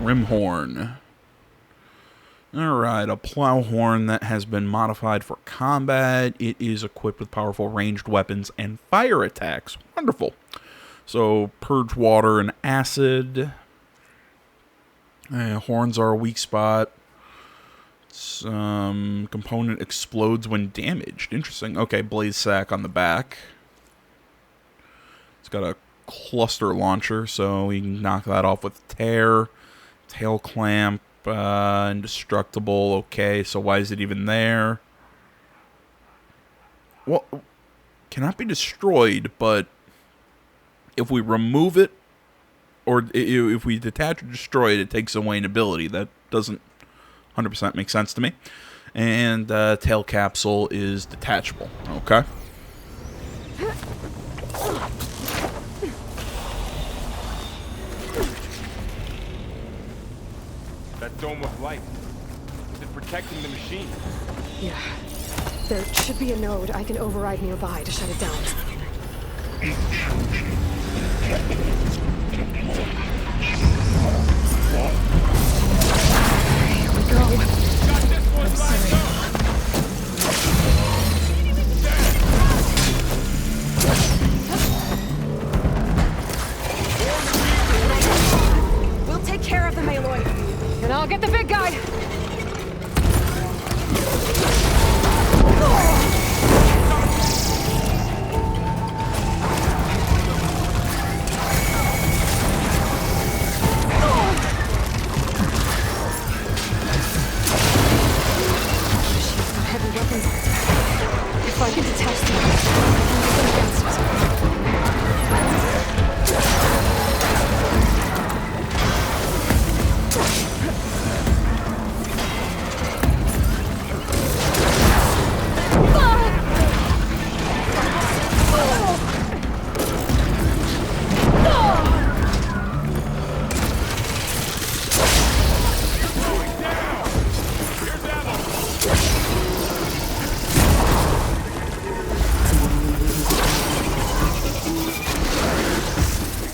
rim horn. Alright, a plow horn that has been modified for combat. It is equipped with powerful ranged weapons and fire attacks. Wonderful. So, purge water and acid. Horns are a weak spot. Component explodes when damaged. Interesting. Okay, blaze sack on the back. It's got a cluster launcher, so we can knock that off with tear. Tail clamp. Indestructible. Okay, so why is it even there? Well, cannot be destroyed, but if we remove it, or if we detach or destroy it, it takes away an ability. That doesn't 100% make sense to me. And tail capsule is detachable. Okay. That dome of light. Is it protecting the machine? Yeah. There should be a node I can override nearby to shut it down. Here we go. Got this one I'm sorry. We'll take care of them, Aloy. And I'll get the big guy. She's got heavy weapons on it. If I can detach them, I can use them against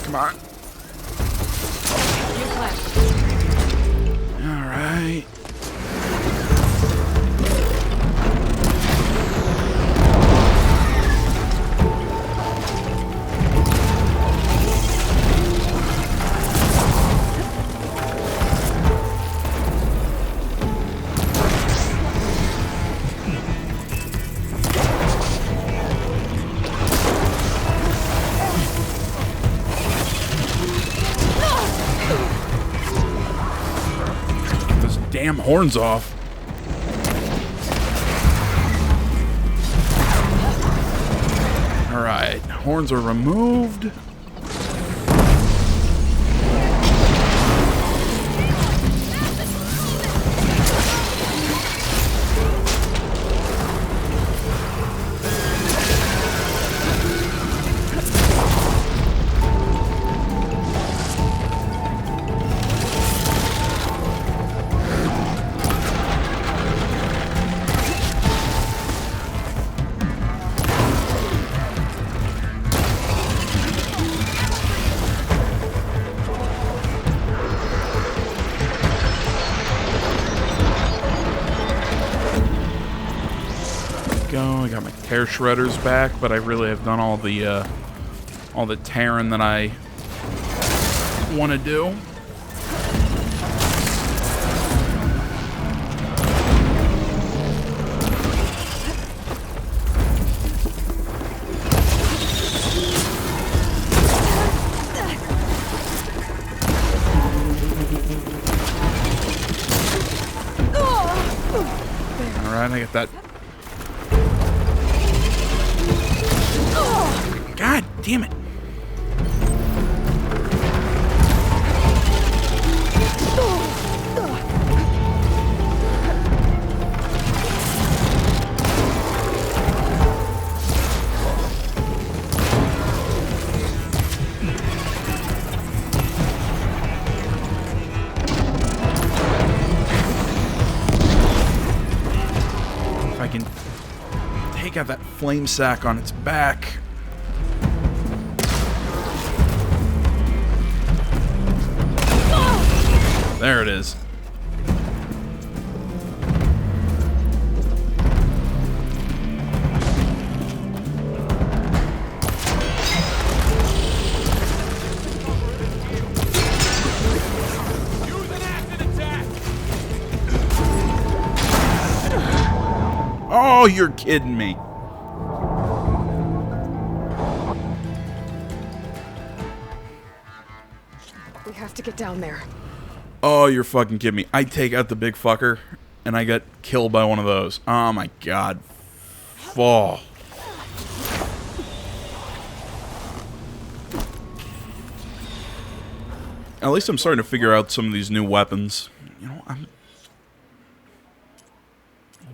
Come on. Alright. Damn horns off. Alright, horns are removed. I got my tear shredders back, but I really have done all the tearing that I want to do. All right, I got that. God damn it. If I can take out that flame sack on its back. There it is. Use an acid attack! Oh, you're kidding me. We have to get down there. Oh, you're fucking kidding me. I take out the big fucker, and I get killed by one of those. Oh my god. Fall. At least I'm starting to figure out some of these new weapons. You know,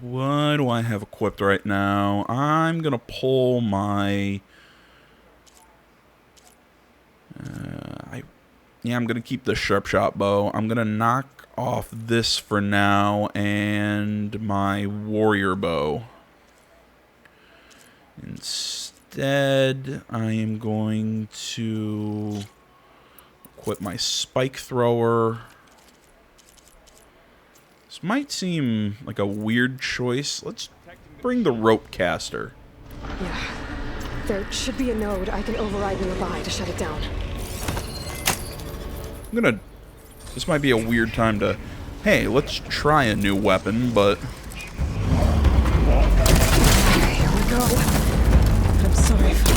what do I have equipped right now? I'm gonna pull my... Yeah, I'm gonna keep the sharp shot bow. I'm gonna knock off this for now and my warrior bow. Instead, I am going to equip my spike thrower. This might seem like a weird choice. Let's bring the rope caster. Yeah. There should be a node I can override nearby to shut it down. This might be a weird time to... Hey, let's try a new weapon, but... Here we go. I'm sorry for...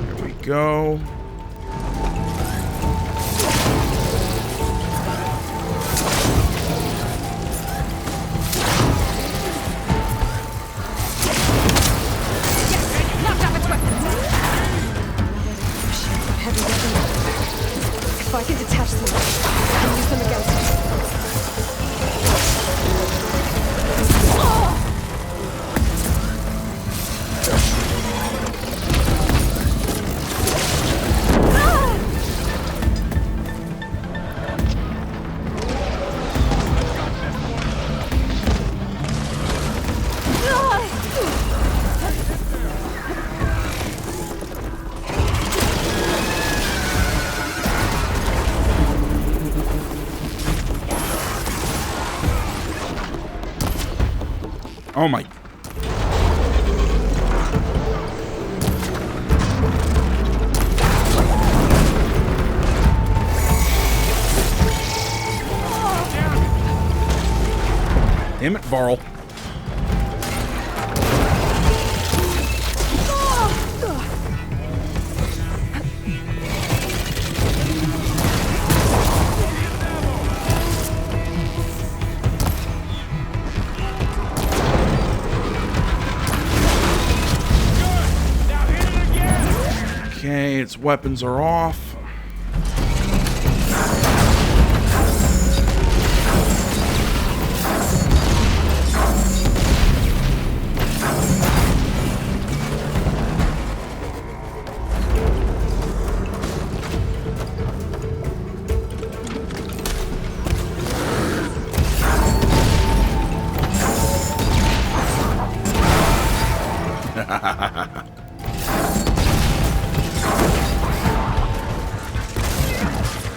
There we go. If I can detach them, I can use them against us. Oh my... Damn it, Varl. Okay, its weapons are off.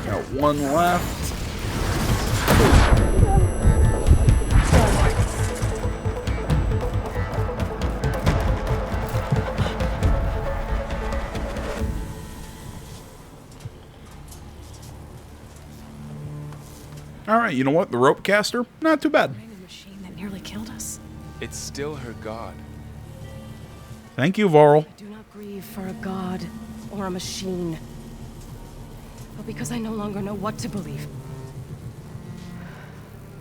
Got one left. All right, you know what? The rope caster, not too bad. A machine that nearly killed us. It's still her god. Thank you, Varl. I do not grieve for a god or a machine, but because I no longer know what to believe.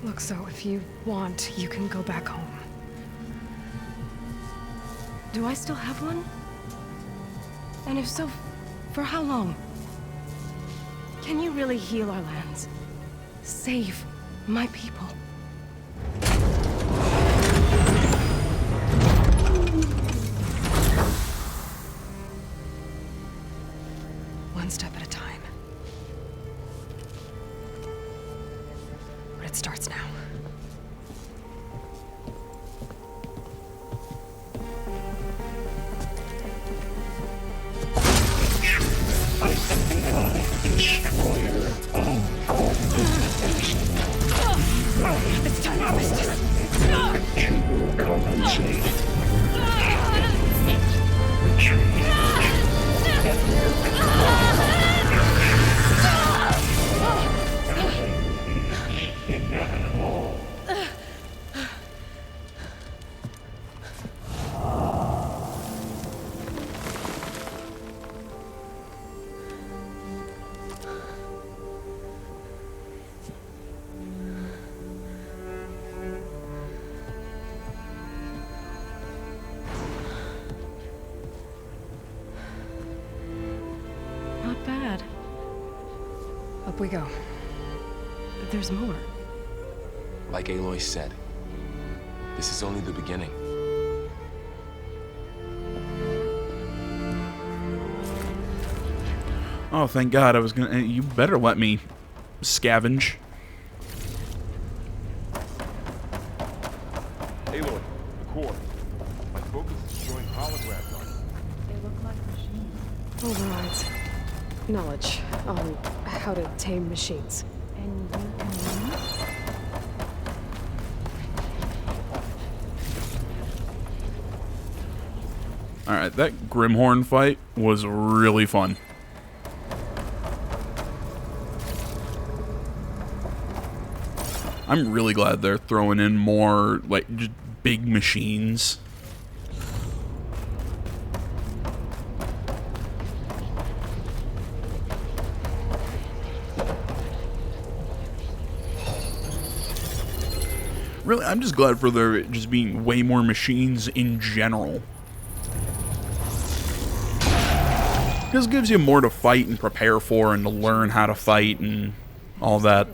Look, so if you want, you can go back home. Do I still have one? And if so, for how long? Can you really heal our lands? Save my people? One step at a time. it starts now. It's time to harvest this. Compensate. Not bad. Up we go. There's more. Like Aloy said, this is only the beginning. Oh, thank God! I was gonna. You better let me scavenge. Aloy, the core. My focus is showing holograms on it. They look like machines. Overrides. Knowledge on how to tame machines. And you can learn? All right, that Grimhorn fight was really fun. I'm really glad they're throwing in more, like, just big machines. Really, I'm just glad for there just being way more machines in general. Just gives you more to fight and prepare for and to learn how to fight and all that.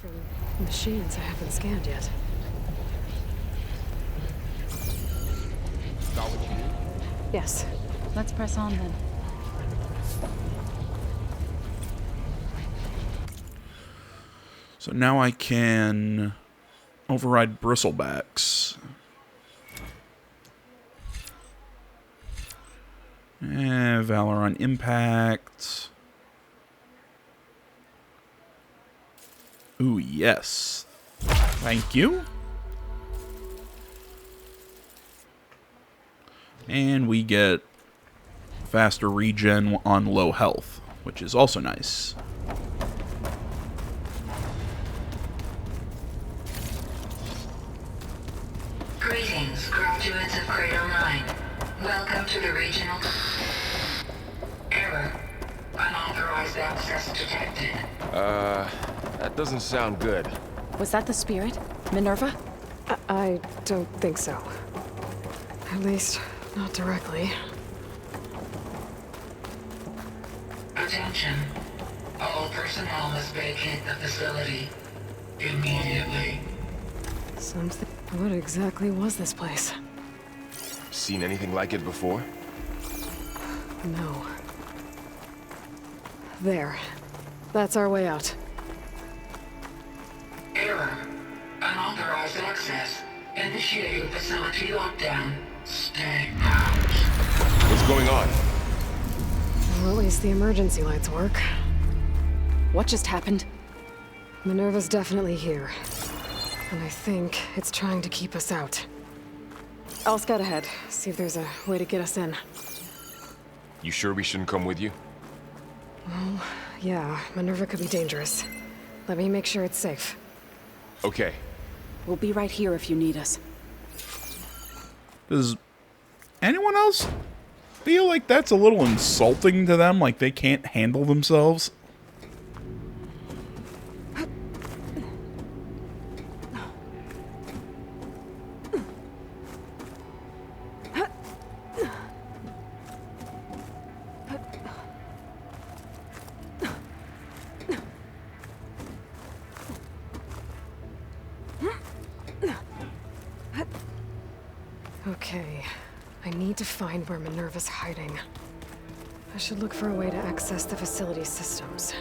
From machines I haven't scanned yet. Got what you need? Yes. Let's press on then. So now I can override bristlebacks. Valor on impact. Ooh, yes. Thank you. And we get faster regen on low health, which is also nice. Greetings, graduates of Cradle 9. Welcome to the regional... Error. Unauthorized access detected. That doesn't sound good. Was that the spirit? Minerva? I don't think so. At least, not directly. Attention. All personnel must vacate the facility. Immediately. Something... What exactly was this place? Seen anything like it before? No. There. That's our way out. Error. Unauthorized access. Initiating facility lockdown. Stay out. What's going on? Well, at least the emergency lights work. What just happened? Minerva's definitely here. And I think it's trying to keep us out. I'll scout ahead, see if there's a way to get us in. You sure we shouldn't come with you? Well, yeah, Minerva could be dangerous. Let me make sure it's safe. Okay. We'll be right here if you need us. Does anyone else feel like that's a little insulting to them? Like they can't handle themselves? Okay, I need to find where Minerva's hiding. I should look for a way to access the facility systems.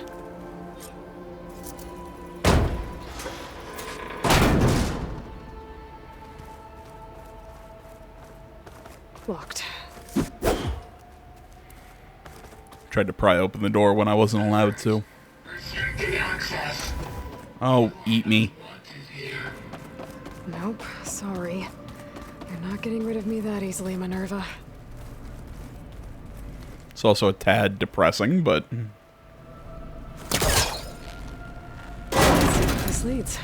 Locked. Tried to pry open the door when I wasn't allowed to. Restricted access. Oh, eat me. Nope, sorry. You're not getting rid of me that easily, Minerva. It's also a tad depressing, but Let's see where this leads.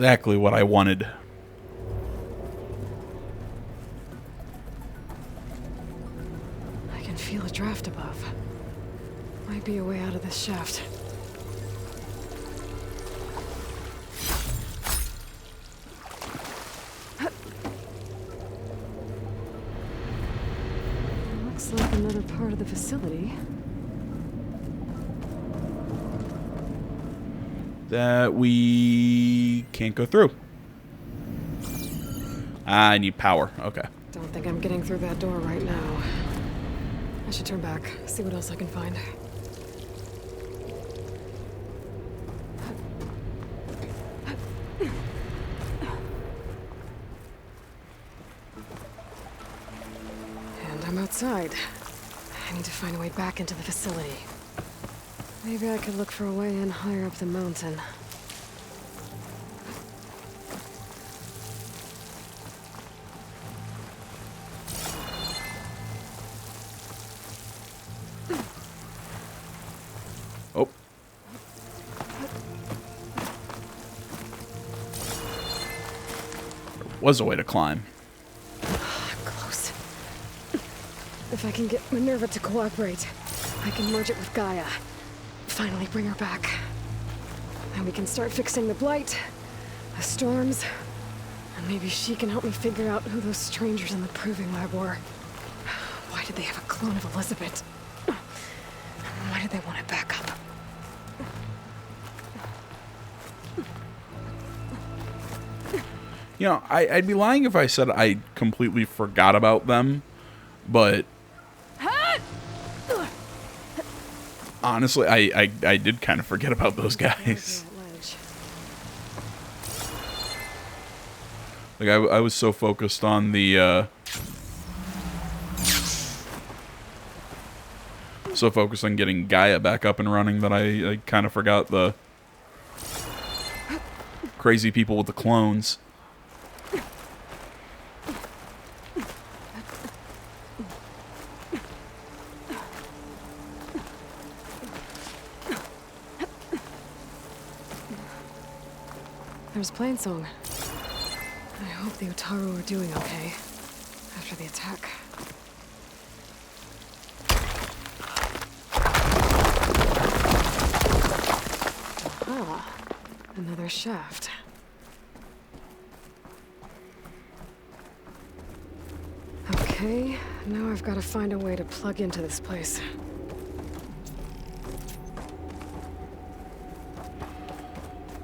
exactly what I wanted. I can feel a draft above. Might be a way out of this shaft. Looks like another part of the facility. That we can't go through. I need power. Okay. Don't think I'm getting through that door right now. I should turn back, see what else I can find. And I'm outside. I need to find a way back into the facility. Maybe I could look for a way in higher up the mountain. Oh. There was a way to climb. Close. If I can get Minerva to cooperate, I can merge it with Gaia. Finally bring her back. And we can start fixing the blight, the storms, and maybe she can help me figure out who those strangers in the proving lab were. Why did they have a clone of Elizabeth? Why did they want it back up? You know, I'd be lying if I said I completely forgot about them, but honestly, I did kind of forget about those guys. Like, I was so focused on the, so focused on getting Gaia back up and running that I kind of forgot the crazy people with the clones. There's Plainsong. I hope the Utaru are doing okay after the attack. Ah, another shaft. Okay, now I've got to find a way to plug into this place.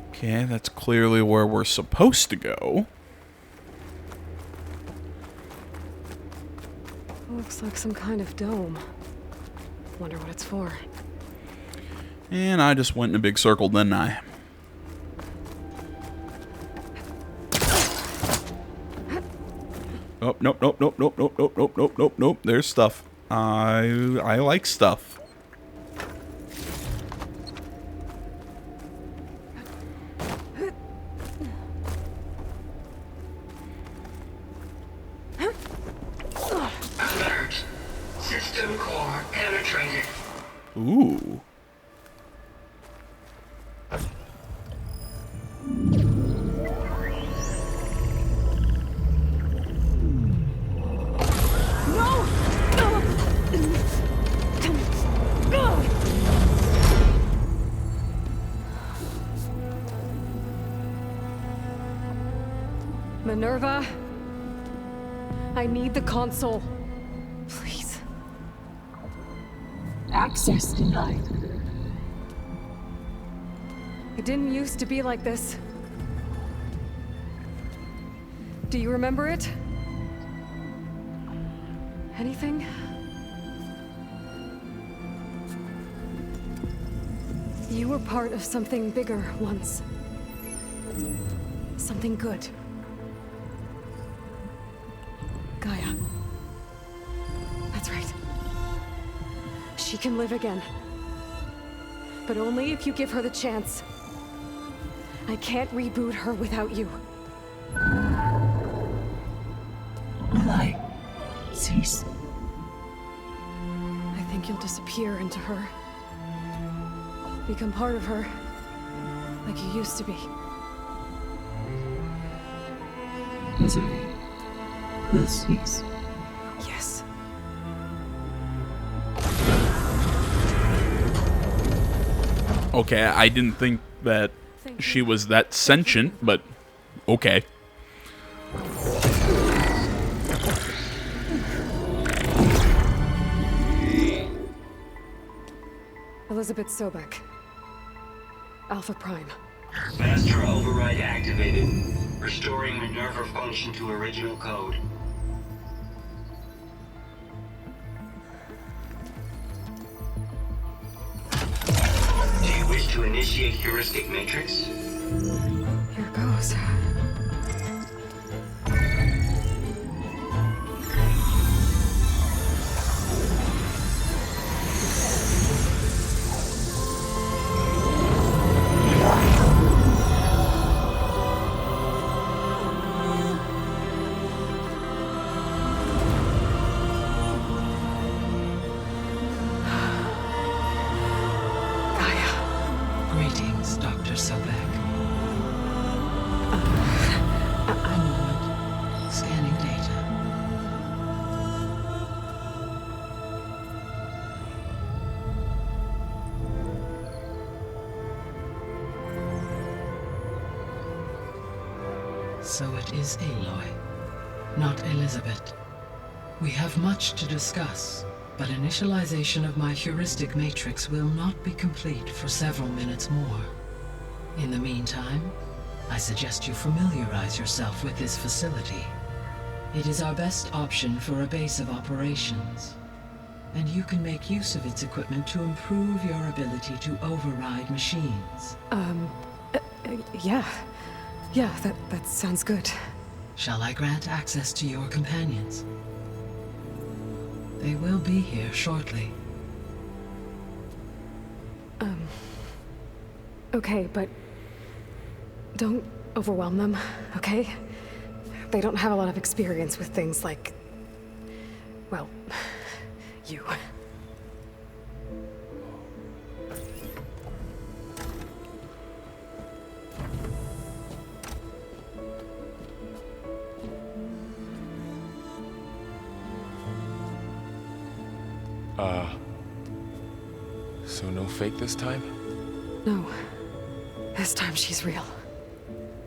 Okay, that's clearly where we're supposed to go. Looks like some kind of dome. Wonder what it's for. And I just went in a big circle, didn't I? Oh, nope, nope, nope, nope, nope, nope, nope, nope, nope, nope. There's stuff. I like stuff. Alert. System core penetrated. Ooh. Minerva, I need the console. Please. Access denied. It didn't used to be like this. Do you remember it? Anything? You were part of something bigger once. Something good. Gaia. That's right. She can live again. But only if you give her the chance. I can't reboot her without you. Ally, cease. I think you'll disappear into her. Become part of her. Like you used to be. Misery will cease. Yes. Okay, I didn't think that she was that sentient, but okay. Elizabeth Sobek. Alpha Prime. Master override activated. Restoring Minerva function to original code. Do you wish to initiate heuristic matrix? Here goes. Greetings, Dr. Sobek. A moment. Scanning data. So it is Aloy, not Elizabeth. We have much to discuss, but initialization of my heuristic matrix will not be complete for several minutes more. In the meantime, I suggest you familiarize yourself with this facility. It is our best option for a base of operations, and you can make use of its equipment to improve your ability to override machines. Yeah. Yeah, that sounds good. Shall I grant access to your companions? They will be here shortly. Okay, but don't overwhelm them, okay? They don't have a lot of experience with things like, well, you. So no fake this time? No. This time she's real.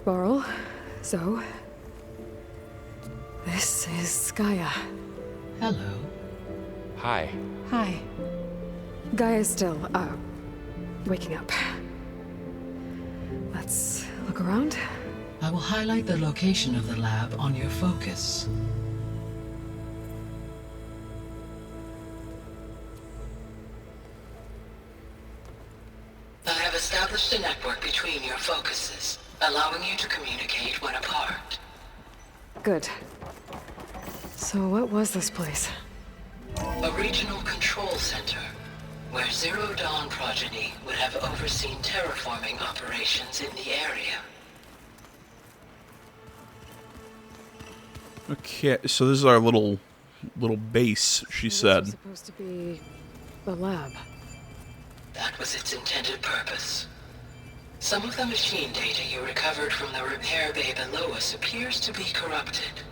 Laurel, Zoe. This is Gaia. Hello. Hi. Hi. Gaia's still, waking up. Let's look around. I will highlight the location of the lab on your focus. I have established a network between your focuses, allowing you to communicate when apart. Good. So what was this place? A regional control center, where Zero Dawn progeny would have overseen terraforming operations in the area. Okay, so this is our little base, she said. This was supposed to be the lab. That was its intended purpose. Some of the machine data you recovered from the repair bay below us appears to be corrupted.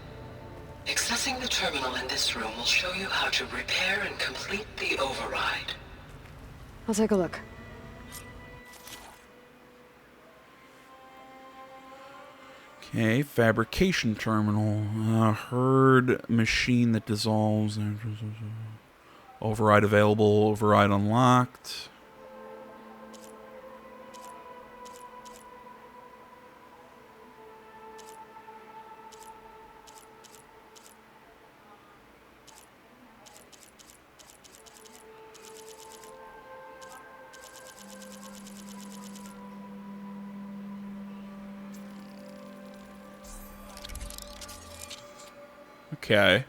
Accessing the terminal in this room will show you how to repair and complete the override. I'll take a look. Okay, fabrication terminal. Herd machine that dissolves. Override available, override unlocked. Okay.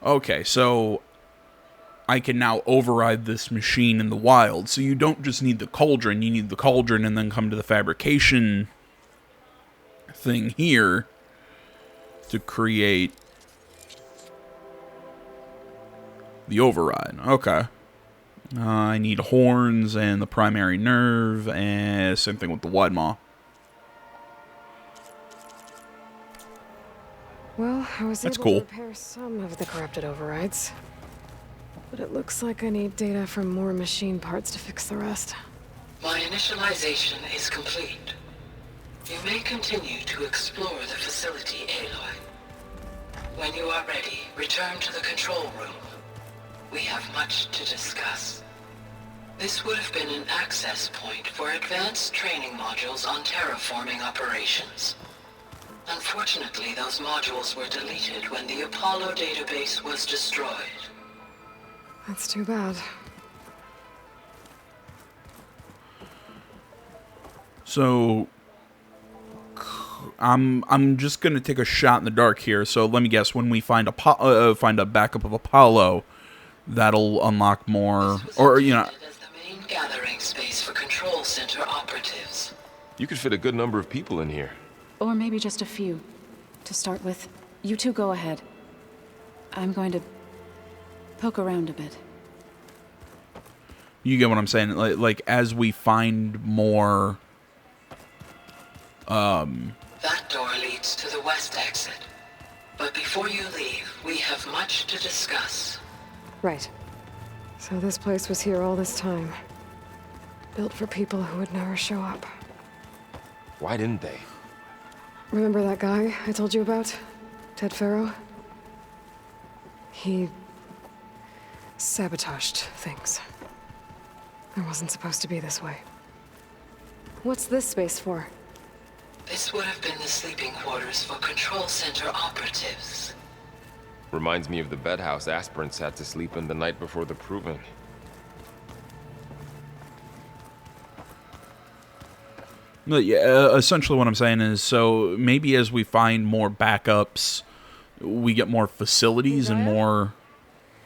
Okay, so I can now override this machine in the wild. So you don't just need the cauldron, you need the cauldron and then come to the fabrication thing here to create the override. Okay. I need horns and the primary nerve, and same thing with the wide maw. Well, I was That's able cool. to repair some of the corrupted overrides. But it looks like I need data from more machine parts to fix the rest. My initialization is complete. You may continue to explore the facility, Aloy. When you are ready, return to the control room. We have much to discuss. This would have been an access point for advanced training modules on terraforming operations. Unfortunately, those modules were deleted when the Apollo database was destroyed. That's too bad. So I'm just gonna take a shot in the dark here. So let me guess. When we find a backup of Apollo, that'll unlock more, or you know. As the main gathering space for control center operatives. You could fit a good number of people in here. Or maybe just a few. To start with, you two go ahead. I'm going to poke around a bit. You get what I'm saying? Like as we find more. That door leads to the west exit. But before you leave, we have much to discuss. Right. So this place was here all this time. Built for people who would never show up. Why didn't they? Remember that guy I told you about? Ted Farrow? He sabotaged things. It wasn't supposed to be this way. What's this space for? This would have been the sleeping quarters for control center operatives. Reminds me of the bedhouse aspirants had to sleep in the night before the proving. But yeah, essentially what I'm saying is, so maybe as we find more backups, we get more facilities and more.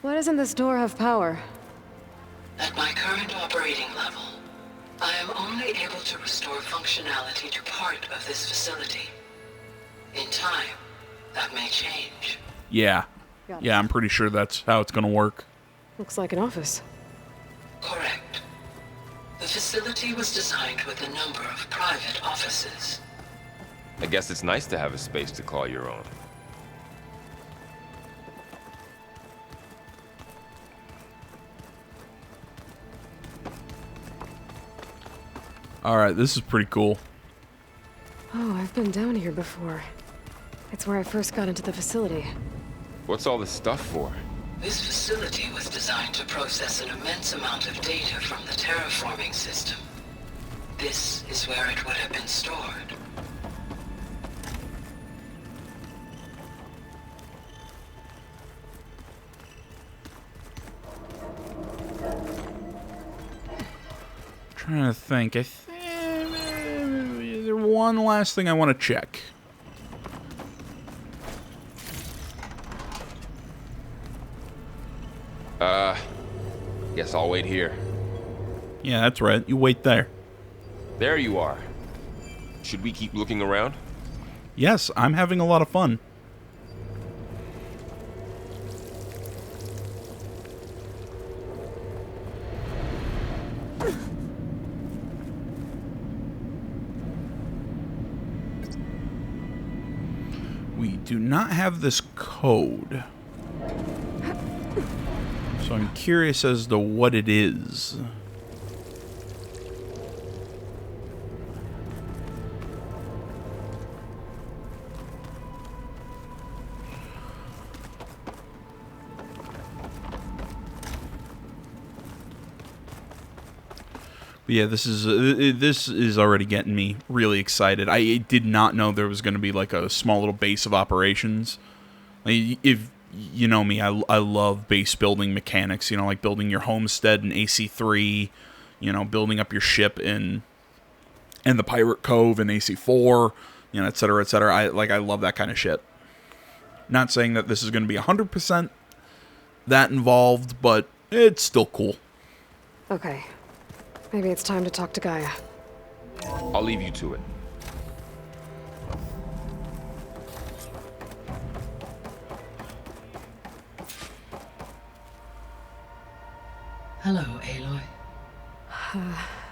Why doesn't this door have power? At my current operating level, I am only able to restore functionality to part of this facility. In time, that may change. Yeah. Yeah, I'm pretty sure that's how it's going to work. Looks like an office. Correct. The facility was designed with a number of private offices. I guess it's nice to have a space to call your own. Alright, this is pretty cool. Oh, I've been down here before. It's where I first got into the facility. What's all this stuff for? This facility was designed to process an immense amount of data from the terraforming system. This is where it would have been stored. Trying to think. There's one last thing I want to check. Guess I'll wait here. Yeah, that's right. You wait there. There you are. Should we keep looking around? Yes, I'm having a lot of fun. We do not have this code. So I'm curious as to what it is. But yeah, this is already getting me really excited. I did not know there was going to be like a small little base of operations. Like, if you know me, I love base building mechanics. You know, like building your homestead in AC3. You know, building up your ship in and the Pirate Cove and AC4, you know, et cetera, et cetera. I love that kind of shit. Not saying that this is going to be 100% that involved, but it's still cool. Okay. Maybe it's time to talk to Gaia. I'll leave you to it. Hello, Aloy.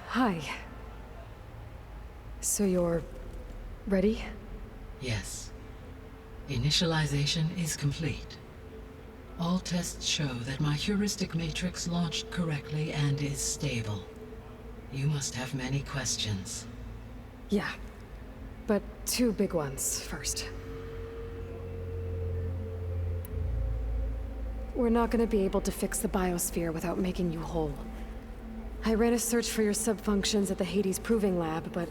Hi. So you're ready? Yes. Initialization is complete. All tests show that my heuristic matrix launched correctly and is stable. You must have many questions. Yeah. But 2 big ones first. We're not gonna be able to fix the biosphere without making you whole. I ran a search for your subfunctions at the Hades Proving Lab, but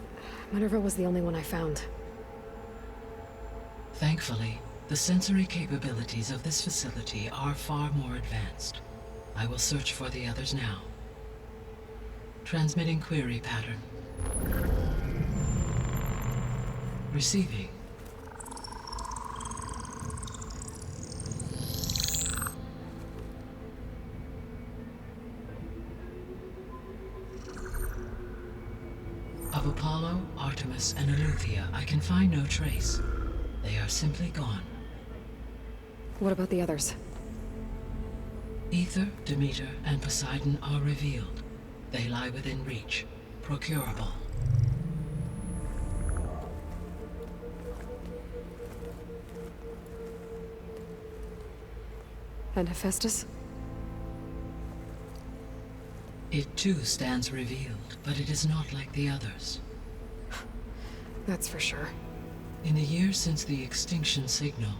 Minerva was the only one I found. Thankfully, the sensory capabilities of this facility are far more advanced. I will search for the others now. Transmitting query pattern. Receiving. Of Apollo, Artemis, and Eleuthia, I can find no trace. They are simply gone. What about the others? Ether, Demeter, and Poseidon are revealed. They lie within reach, procurable. And Hephaestus? It too stands revealed, but it is not like the others. That's for sure. In the years since the extinction signal,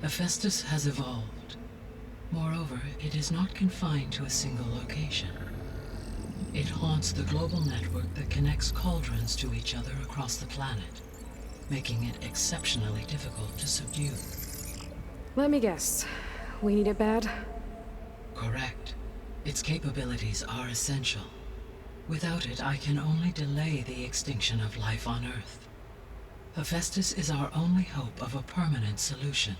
Hephaestus has evolved. Moreover, it is not confined to a single location. It haunts the global network that connects cauldrons to each other across the planet, making it exceptionally difficult to subdue. Let me guess. We need it bad? Correct. Its capabilities are essential. Without it, I can only delay the extinction of life on Earth. Hephaestus is our only hope of a permanent solution.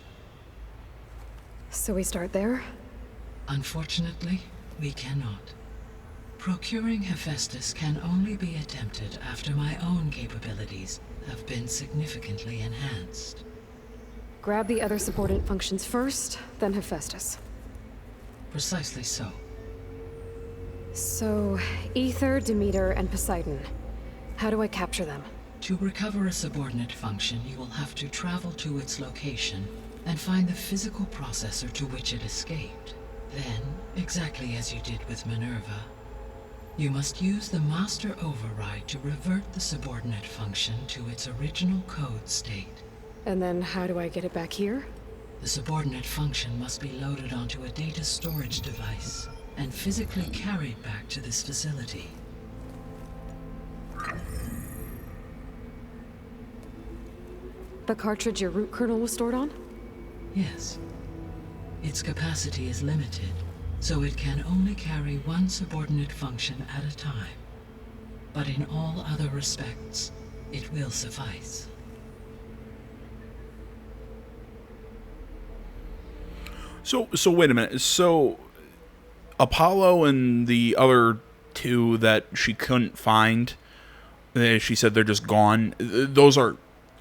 So we start there? Unfortunately, we cannot. Procuring Hephaestus can only be attempted after my own capabilities have been significantly enhanced. Grab the other subordinate functions first, then Hephaestus. Precisely so. So, Ether, Demeter, and Poseidon. How do I capture them? To recover a subordinate function, you will have to travel to its location and find the physical processor to which it escaped. Then, exactly as you did with Minerva, you must use the master override to revert the subordinate function to its original code state. And then how do I get it back here? The subordinate function must be loaded onto a data storage device and physically carried back to this facility. The cartridge your root kernel was stored on? Yes. Its capacity is limited, so it can only carry one subordinate function at a time. But in all other respects, it will suffice. So wait a minute. So Apollo and the other 2 that she couldn't find, she said they're just gone. Those are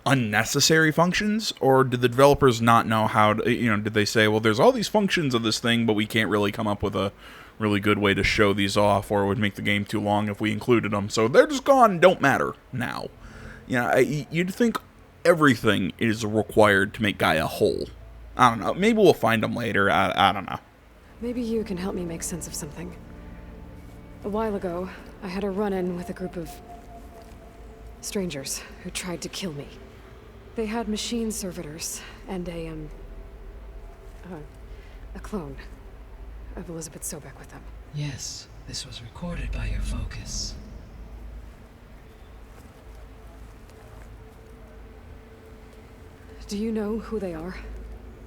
unnecessary functions, or did the developers not know how to, did they say, well, there's all these functions of this thing, but we can't really come up with a really good way to show these off, or it would make the game too long if we included them, so they're just gone and don't matter now. You'd think everything is required to make Gaia whole. I don't know. Maybe we'll find them later. I don't know. Maybe you can help me make sense of something. A while ago, I had a run-in with a group of strangers who tried to kill me. They had machine servitors and a clone of Elizabeth Sobek with them. Yes, this was recorded by your focus. Do you know who they are?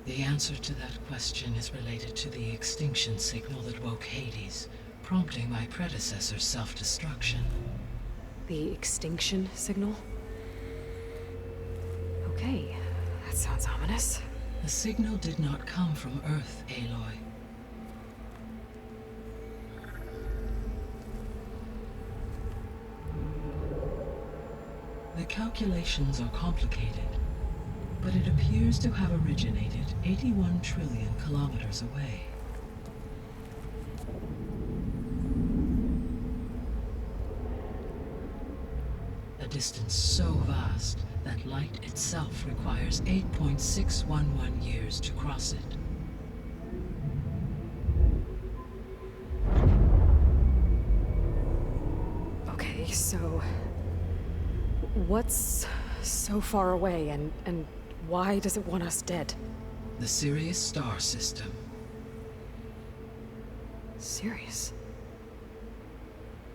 The answer to that question is related to the extinction signal that woke Hades, prompting my predecessor's self-destruction. The extinction signal? Okay, that sounds ominous. The signal did not come from Earth, Aloy. The calculations are complicated, but it appears to have originated 81 trillion kilometers away. A distance so vast that light itself requires 8.611 years to cross it. Okay, so what's so far away and why does it want us dead? The Sirius star system. Sirius?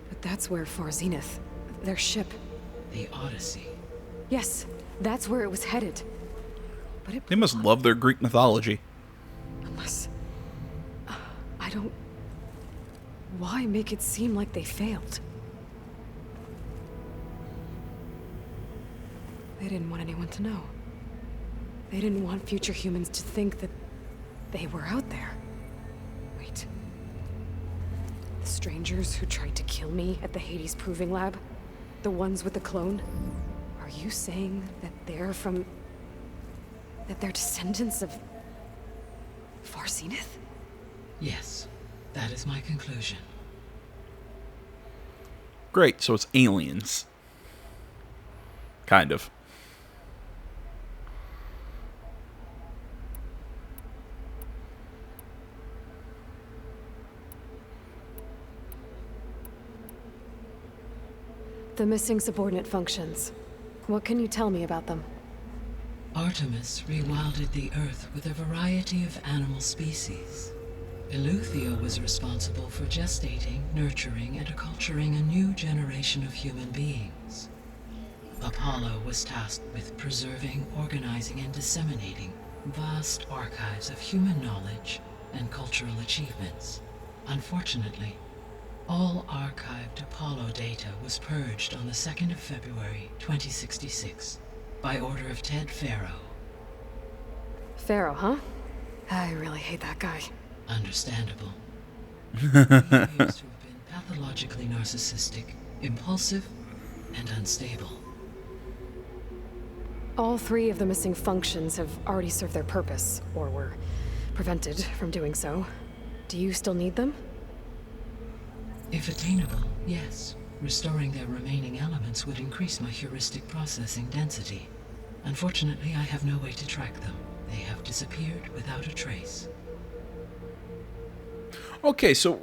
But that's where Far Zenith, their ship. The Odyssey. Yes, that's where it was headed. But it They must love their Greek mythology. unless I don't. Why make it seem like they failed? They didn't want anyone to know. They didn't want future humans to think that they were out there. Wait. The strangers who tried to kill me at the Hades Proving Lab? The ones with the clone? Are you saying that they're from... that they're descendants of... Far Zenith? Yes, that is my conclusion. Great, so it's aliens. Kind of. The missing subordinate functions. What can you tell me about them? Artemis rewilded the Earth with a variety of animal species. Eleuthia was responsible for gestating, nurturing, and acculturating a new generation of human beings. Apollo was tasked with preserving, organizing, and disseminating vast archives of human knowledge and cultural achievements. Unfortunately, all archived Apollo data was purged on the 2nd of February, 2066, by order of Ted Farrow. Pharaoh, huh? I really hate that guy. Understandable. He appears to have been pathologically narcissistic, impulsive, and unstable. All three of the missing functions have already served their purpose, or were prevented from doing so. Do you still need them? If attainable, yes. Restoring their remaining elements would increase my heuristic processing density. Unfortunately, I have no way to track them. They have disappeared without a trace. Okay, so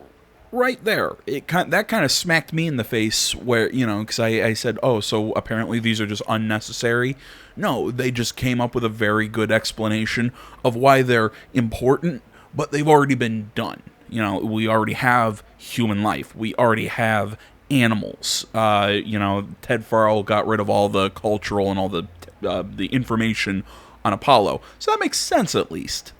right there, that kind of smacked me in the face where, because I said, oh, so apparently these are just unnecessary. No, they just came up with a very good explanation of why they're important, but they've already been done. We already have human life. We already have animals. Ted Farrell got rid of all the cultural and all the information on Apollo. So that makes sense, at least.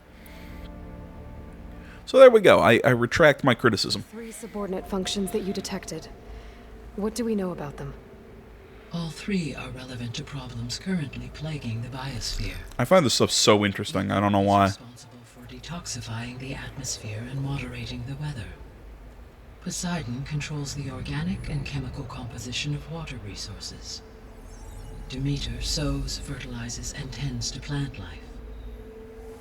So there we go. I retract my criticism. 3 subordinate functions that you detected. What do we know about them? All 3 are relevant to problems currently plaguing the biosphere. I find this stuff so interesting. I don't know why. Responsible for detoxifying the atmosphere and moderating the weather. Poseidon controls the organic and chemical composition of water resources. Demeter sows, fertilizes, and tends to plant life.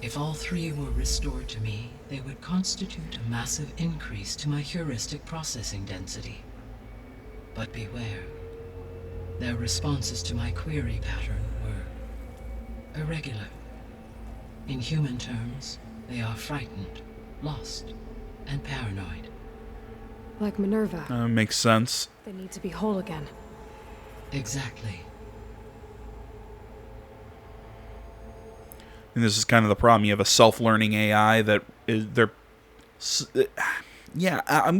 If all 3 were restored to me, they would constitute a massive increase to my heuristic processing density. But beware. Their responses to my query pattern were irregular. In human terms, they are frightened, lost, and paranoid. Like Minerva. Makes sense. They need to be whole again. Exactly. And this is kind of the problem. You have a self-learning AI that I'm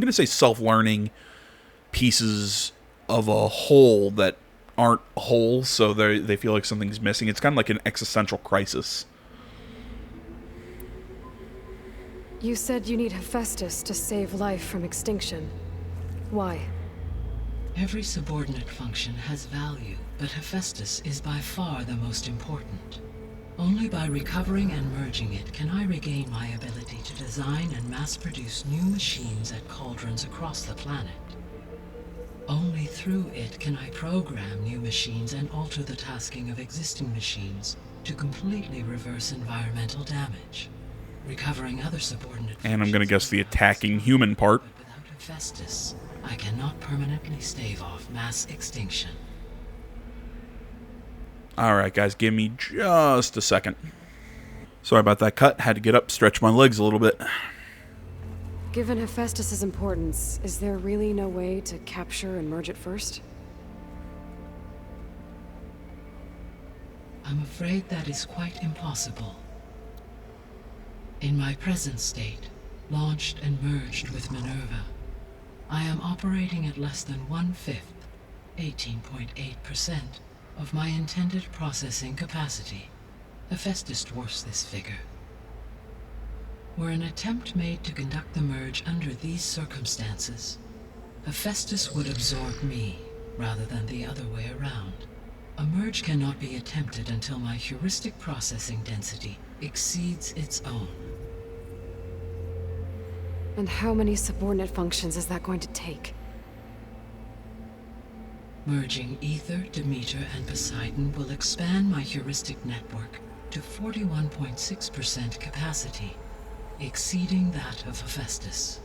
going to say self-learning pieces of a whole that aren't whole, so they feel like something's missing. It's kind of like an existential crisis. You said you need Hephaestus to save life from extinction. Why? Every subordinate function has value, but Hephaestus is by far the most important. Only by recovering and merging it can I regain my ability to design and mass-produce new machines at cauldrons across the planet. Only through it can I program new machines and alter the tasking of existing machines to completely reverse environmental damage. Recovering other subordinate And I'm going to guess the functions attacking human part. but without Hephaestus, I cannot permanently stave off mass extinction. Alright, guys, give me just a second. Sorry about that cut. Had to get up, stretch my legs a little bit. Given Hephaestus' importance, is there really no way to capture and merge it first? I'm afraid that is quite impossible. In my present state, launched and merged with Minerva, I am operating at less than 1/5, 18.8%, of my intended processing capacity. Hephaestus dwarfs this figure. Were an attempt made to conduct the merge under these circumstances, Hephaestus would absorb me, rather than the other way around. A merge cannot be attempted until my heuristic processing density exceeds its own. And how many subordinate functions is that going to take? Merging Ether, Demeter, and Poseidon will expand my heuristic network to 41.6% capacity, exceeding that of Hephaestus.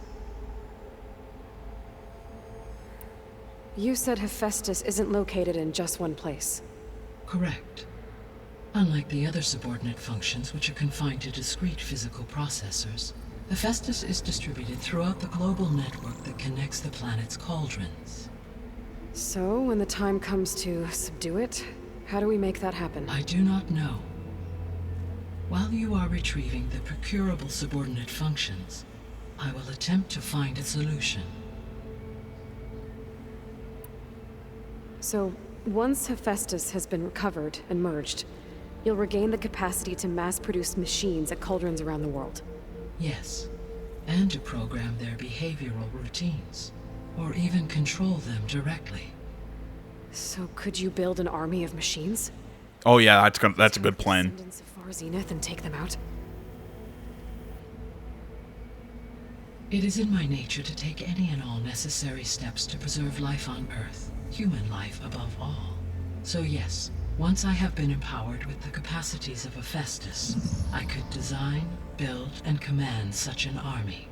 You said Hephaestus isn't located in just one place. Correct. Unlike the other subordinate functions, which are confined to discrete physical processors, Hephaestus is distributed throughout the global network that connects the planet's cauldrons. So, when the time comes to subdue it, how do we make that happen? I do not know. While you are retrieving the procurable subordinate functions, I will attempt to find a solution. So, once Hephaestus has been recovered and merged, you'll regain the capacity to mass-produce machines at cauldrons around the world. Yes, and to program their behavioral routines, or even control them directly. So, could you build an army of machines? Oh yeah, that's a good plan. Send in Safar Zenith and take them out? It is in my nature to take any and all necessary steps to preserve life on Earth, human life above all. So yes, once I have been empowered with the capacities of Hephaestus, I could design, build, and command such an army.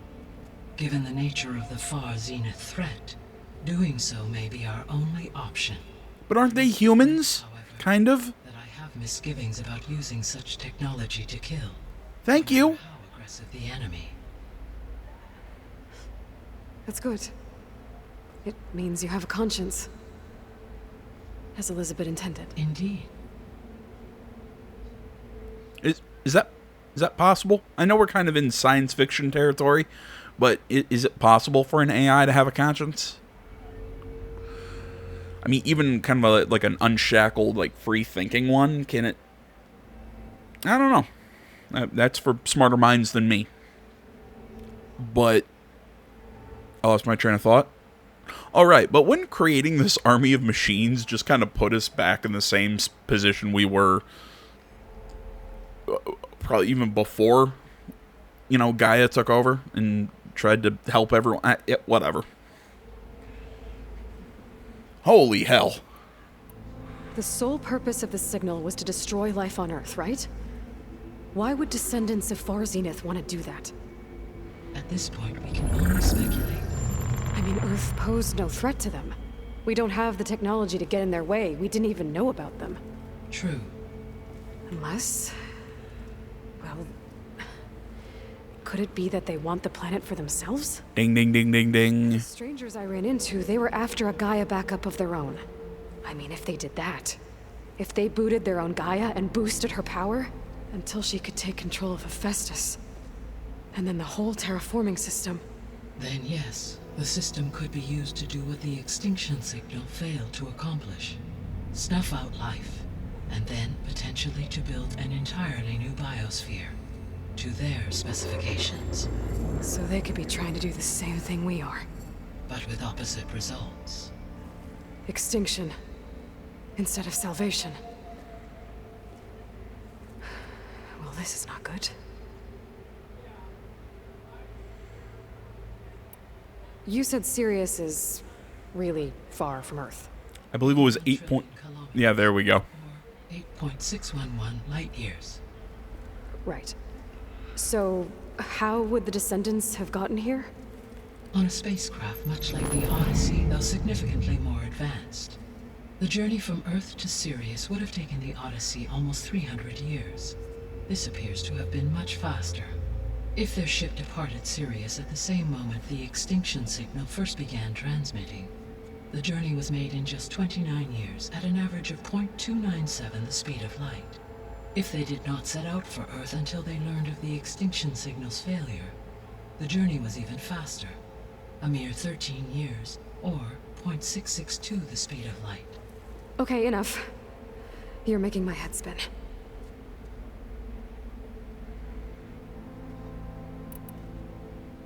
Given the nature of the far Zenith threat, doing so may be our only option. But aren't they humans? However, Kind of? that I have misgivings about using such technology to kill. Thank No you. matter how aggressive the enemy. That's good. It means you have a conscience. As Elizabeth intended. Indeed. Is that possible? I know we're kind of in science fiction territory, but is it possible for an AI to have a conscience? I mean, even kind of like an unshackled, like free-thinking one, can it? I don't know. That's for smarter minds than me. But I lost my train of thought. All right, but when creating this army of machines just kind of put us back in the same position we were probably even before, Gaia took over and tried to help everyone. Whatever. Holy hell. The sole purpose of the signal was to destroy life on Earth, right? Why would descendants of Far Zenith want to do that? At this point, we can only speculate. I mean, Earth posed no threat to them. We don't have the technology to get in their way. We didn't even know about them. True. Unless... well... could it be that they want the planet for themselves? Ding, ding, ding, ding, ding. The strangers I ran into, they were after a Gaia backup of their own. I mean, if they did that... if they booted their own Gaia and boosted her power... until she could take control of Hephaestus. And then the whole terraforming system. Then yes, the system could be used to do what the extinction signal failed to accomplish. Snuff out life, and then potentially to build an entirely new biosphere, to their specifications. So they could be trying to do the same thing we are. But with opposite results. Extinction. Instead of salvation. Well, this is not good. You said Sirius is really far from Earth. I believe it was 8 point... Yeah, there we go. 8.611 light years. Right. So, how would the Descendants have gotten here? On a spacecraft much like the Odyssey, though significantly more advanced. The journey from Earth to Sirius would have taken the Odyssey almost 300 years. This appears to have been much faster. If their ship departed Sirius at the same moment the extinction signal first began transmitting, the journey was made in just 29 years at an average of 0.297 the speed of light. If they did not set out for Earth until they learned of the extinction signal's failure, the journey was even faster, a mere 13 years, or 0.662 the speed of light. Okay, enough. You're making my head spin.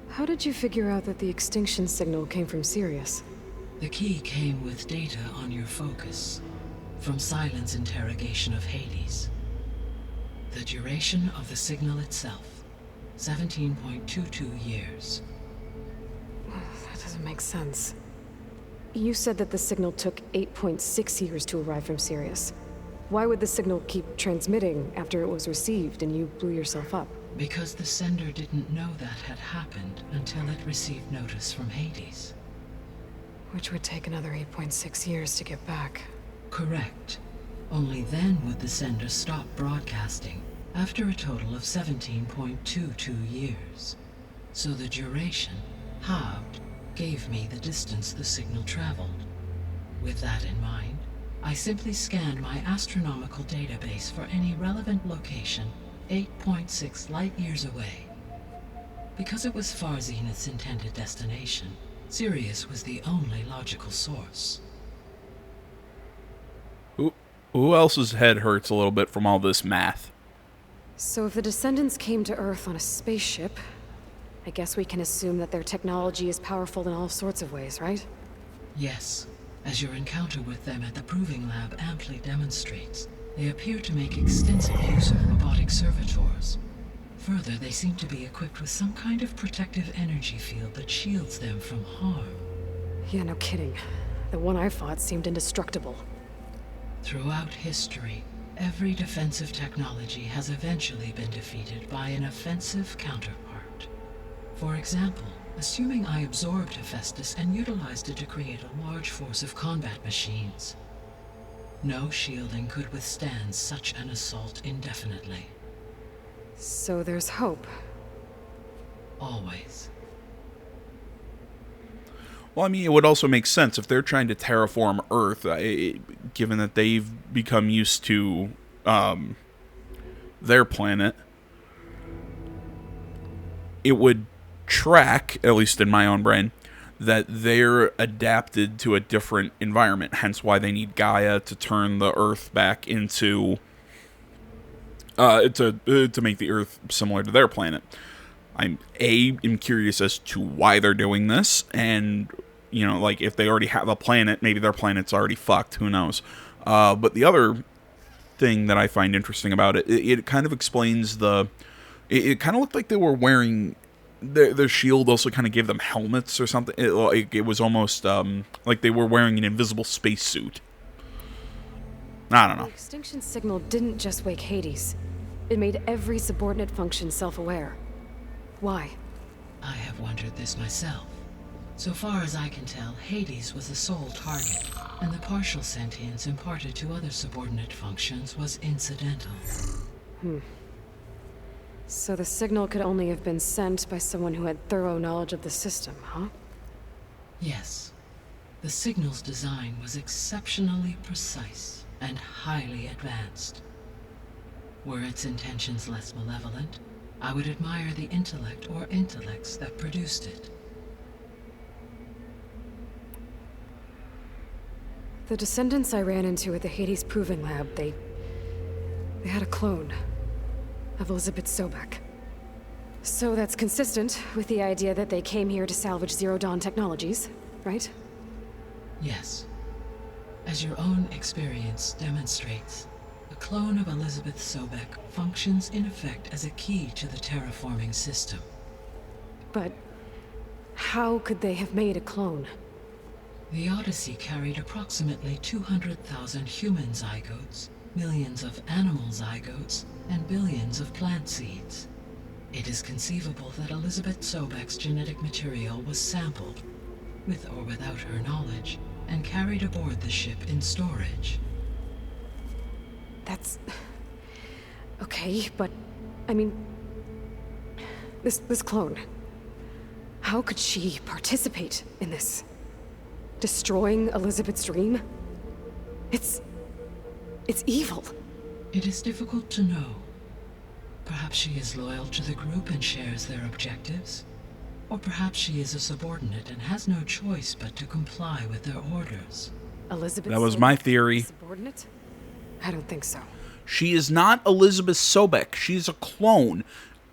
How did you figure out that the extinction signal came from Sirius? The key came with data on your focus, from Silent's interrogation of Hades. The duration of the signal itself, 17.22 years. That doesn't make sense. You said that the signal took 8.6 years to arrive from Sirius. Why would the signal keep transmitting after it was received and you blew yourself up? Because the sender didn't know that had happened until it received notice from Hades. Which would take another 8.6 years to get back. Correct. Only then would the sender stop broadcasting, after a total of 17.22 years. So the duration, halved, gave me the distance the signal traveled. With that in mind, I simply scanned my astronomical database for any relevant location 8.6 light-years away. Because it was far Zenith's intended destination, Sirius was the only logical source. Who else's head hurts a little bit from all this math? So if the Descendants came to Earth on a spaceship, I guess we can assume that their technology is powerful in all sorts of ways, right? Yes, as your encounter with them at the Proving Lab amply demonstrates, they appear to make extensive use of robotic servitors. Further, they seem to be equipped with some kind of protective energy field that shields them from harm. Yeah, no kidding. The one I fought seemed indestructible. Throughout history, every defensive technology has eventually been defeated by an offensive counterpart. For example, assuming I absorbed Hephaestus and utilized it to create a large force of combat machines. No shielding could withstand such an assault indefinitely. So there's hope. Always. Well, I mean, it would also make sense if they're trying to terraform Earth, given that they've become used to their planet. It would track, at least in my own brain, that they're adapted to a different environment. Hence why they need Gaia to turn the Earth back into... to make the Earth similar to their planet. I'm curious as to why they're doing this, and, you know, like, if they already have a planet, maybe their planet's already fucked, who knows. But the other thing that I find interesting about it, it kind of explains the... It kind of looked like they were wearing... Their shield also kind of gave them helmets or something. It was almost like they were wearing an invisible spacesuit. I don't know. The extinction signal didn't just wake Hades. It made every subordinate function self-aware. Why? I have wondered this myself. So far as I can tell, Hades was the sole target, and the partial sentience imparted to other subordinate functions was incidental. So the signal could only have been sent by someone who had thorough knowledge of the system, huh? Yes. The signal's design was exceptionally precise and highly advanced. Were its intentions less malevolent, I would admire the intellect or intellects that produced it. The Descendants I ran into at the Hades Proving Lab, they had a clone of Elizabeth Sobek. So that's consistent with the idea that they came here to salvage Zero Dawn technologies, right? Yes. As your own experience demonstrates, a clone of Elizabeth Sobek functions in effect as a key to the terraforming system. But how could they have made a clone? The Odyssey carried approximately 200,000 human zygotes, millions of animal zygotes, and billions of plant seeds. It is conceivable that Elizabeth Sobek's genetic material was sampled, with or without her knowledge, and carried aboard the ship in storage. That's... okay, but... I mean... This clone... How could she participate in this? Destroying Elizabeth's dream? It's evil. It is difficult to know. Perhaps she is loyal to the group and shares their objectives. Or perhaps she is a subordinate and has no choice but to comply with their orders. Elizabeth That was Sobek, my theory. Subordinate? I don't think so. She is not Elizabeth Sobek. She's a clone.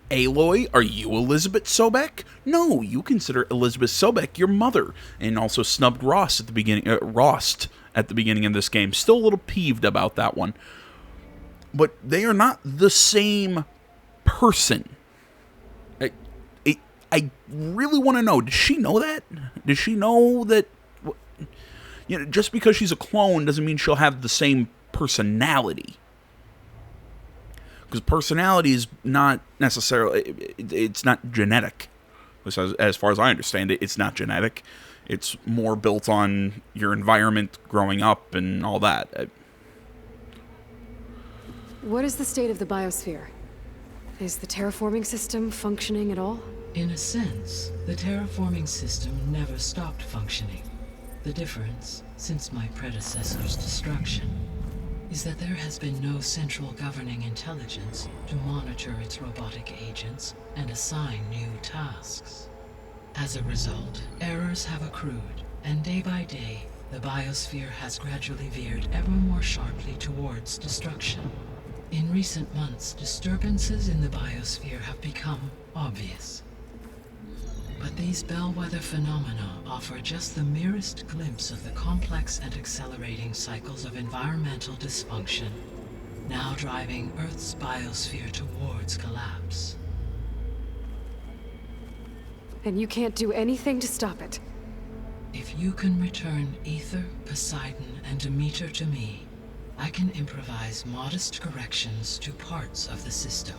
Aloy, are you Elizabeth Sobek? No, you consider Elizabeth Sobek your mother, and also snubbed Rost at the beginning of this game. Still a little peeved about that one. But they are not the same person. I really want to know, does she know that? Does she know that, you know, just because she's a clone doesn't mean she'll have the same personality? Because personality is not necessarily, it's not genetic. As far as I understand it, it's not genetic. It's more built on your environment growing up and all that. What is the state of the biosphere? Is the terraforming system functioning at all? In a sense, the terraforming system never stopped functioning. The difference, since my predecessor's destruction, is that there has been no central governing intelligence to monitor its robotic agents and assign new tasks. As a result, errors have accrued, and day by day, the biosphere has gradually veered ever more sharply towards destruction. In recent months, disturbances in the biosphere have become obvious. But these bellwether phenomena offer just the merest glimpse of the complex and accelerating cycles of environmental dysfunction, now driving Earth's biosphere towards collapse. And you can't do anything to stop it? If you can return Ether, Poseidon, and Demeter to me, I can improvise modest corrections to parts of the system.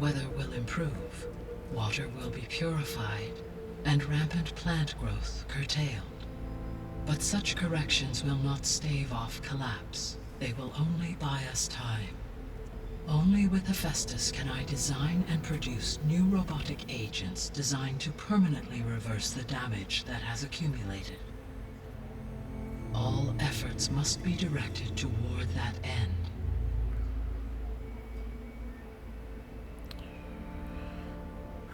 Weather will improve, water will be purified, and rampant plant growth curtailed. But such corrections will not stave off collapse. They will only buy us time. Only with Hephaestus can I design and produce new robotic agents designed to permanently reverse the damage that has accumulated. All efforts must be directed toward that end.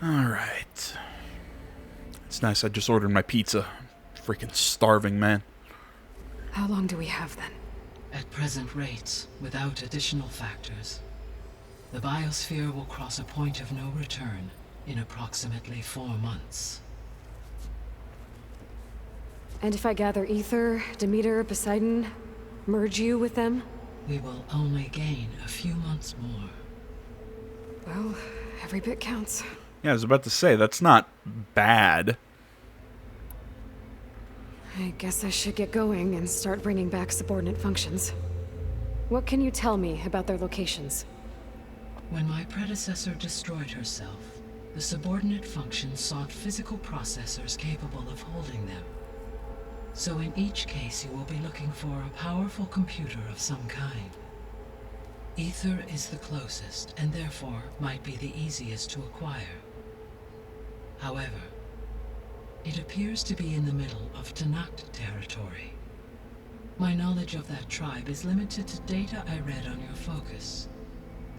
Alright. It's nice I just ordered my pizza. Freaking starving, man. How long do we have then? At present rates, without additional factors, the biosphere will cross a point of no return in approximately 4 months. And if I gather Ether, Demeter, Poseidon, merge you with them? We will only gain a few months more. Well, every bit counts. Yeah, I was about to say, that's not bad. I guess I should get going and start bringing back subordinate functions. What can you tell me about their locations? When my predecessor destroyed herself, the subordinate functions sought physical processors capable of holding them. So in each case you will be looking for a powerful computer of some kind. Ether is the closest, and therefore might be the easiest to acquire. However, it appears to be in the middle of Tanakh territory. My knowledge of that tribe is limited to data I read on your focus,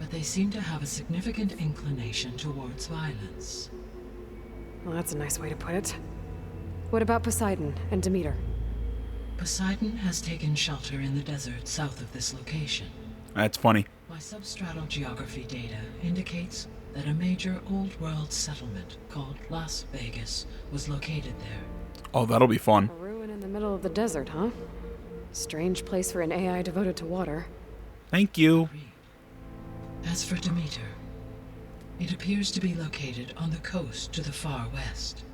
but they seem to have a significant inclination towards violence. Well, that's a nice way to put it. What about Poseidon and Demeter? Poseidon has taken shelter in the desert south of this location. That's funny. My substratal geography data indicates that a major old-world settlement called Las Vegas was located there. Oh, that'll be fun. A ruin in the middle of the desert, huh? Strange place for an AI devoted to water. Thank you. As for Demeter, it appears to be located on the coast to the far west.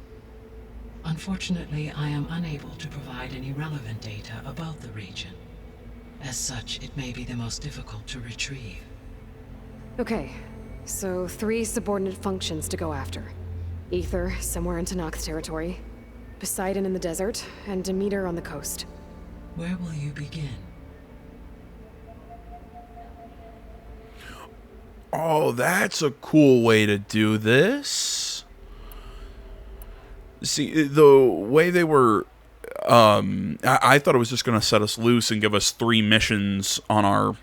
Unfortunately, I am unable to provide any relevant data about the region. As such, it may be the most difficult to retrieve. Okay, so 3 subordinate functions to go after. Ether, somewhere in Tanakh territory. Poseidon in the desert, and Demeter on the coast. Where will you begin? Oh, that's a cool way to do this. See, the way they were... I thought it was just going to set us loose and give us 3 missions on our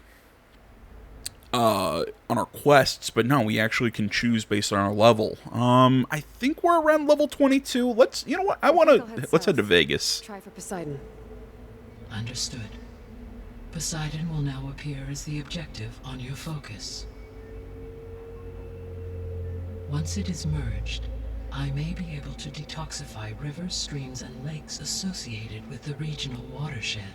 quests, but no, we actually can choose based on our level. I think we're around level 22. You know what? Let's head to Vegas. Try for Poseidon. Understood. Poseidon will now appear as the objective on your focus. Once it is merged, I may be able to detoxify rivers, streams, and lakes associated with the regional watershed.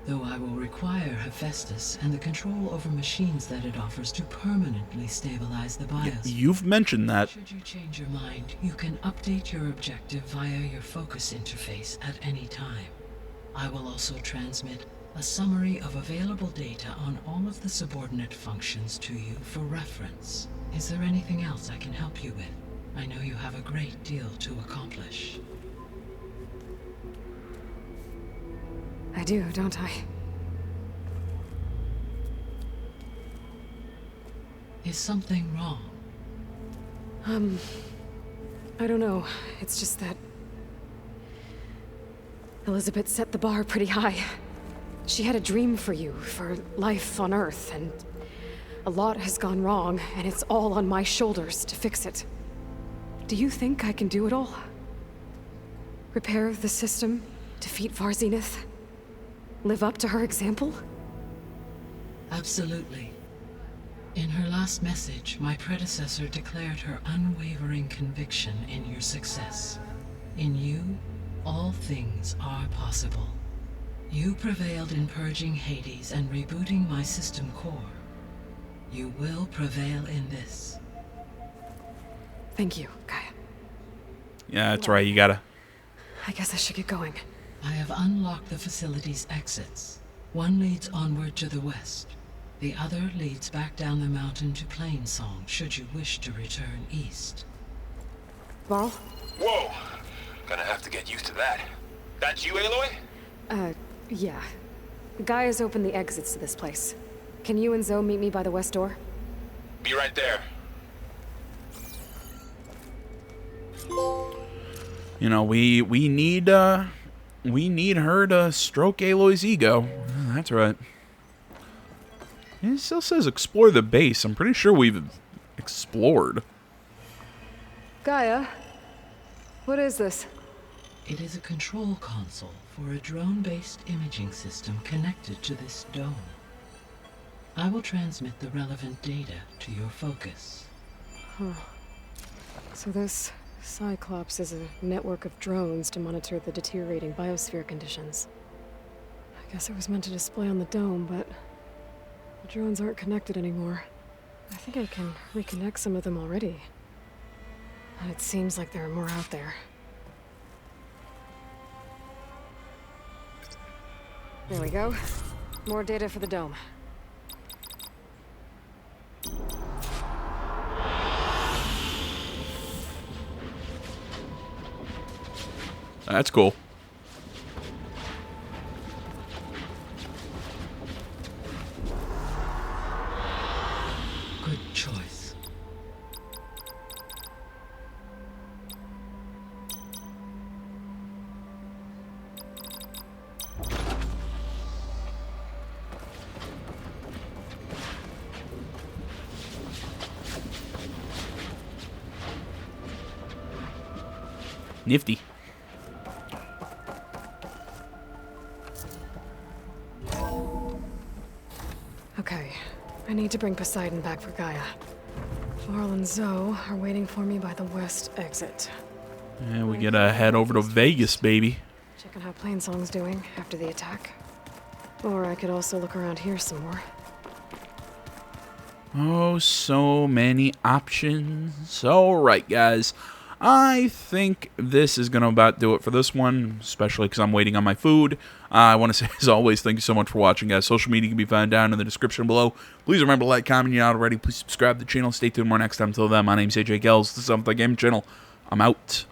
Though I will require Hephaestus and the control over machines that it offers to permanently stabilize the bios. You've mentioned that. Should you change your mind, you can update your objective via your focus interface at any time. I will also transmit a summary of available data on all of the subordinate functions to you for reference. Is there anything else I can help you with? I know you have a great deal to accomplish. I do, don't I? Is something wrong? I don't know. It's just that... Elizabeth set the bar pretty high. She had a dream for you, for life on Earth, and a lot has gone wrong, and it's all on my shoulders to fix it. Do you think I can do it all? Repair the system, defeat Varzenith, live up to her example? Absolutely. In her last message, my predecessor declared her unwavering conviction in your success. In you, all things are possible. You prevailed in purging Hades and rebooting my system core. You will prevail in this. Thank you, Gaia. Yeah, that's right. You gotta... I guess I should get going. I have unlocked the facility's exits. One leads onward to the west. The other leads back down the mountain to Plainsong, should you wish to return east. Varl? Whoa! Gonna have to get used to that. That's you, Aloy? Yeah. Gaia's opened the exits to this place. Can you and Zoe meet me by the west door? Be right there. You know, we need her to stroke Aloy's ego. That's right. It still says explore the base. I'm pretty sure we've explored. Gaia? What is this? It is a control console for a drone-based imaging system connected to this dome. I will transmit the relevant data to your focus. Huh. So this Cyclops is a network of drones to monitor the deteriorating biosphere conditions. I guess it was meant to display on the dome, but the drones aren't connected anymore. I think I can reconnect some of them already. And it seems like there are more out there. There we go. More data for the dome. That's cool. Good choice. Nifty. Okay, I need to bring Poseidon back for Gaia. Varl and Zoe are waiting for me by the west exit. And we gotta head over to Vegas, baby. Checking how Plainsong's doing after the attack. Or I could also look around here some more. Oh, so many options. Alright, guys. I think this is going to about do it for this one, especially because I'm waiting on my food. I want to say, as always, thank you so much for watching, guys. Social media can be found down in the description below. Please remember to like, comment, if you're not already. Please subscribe to the channel. Stay tuned more next time. Until then, my name's AJ Gels. This is Something Game Channel. I'm out.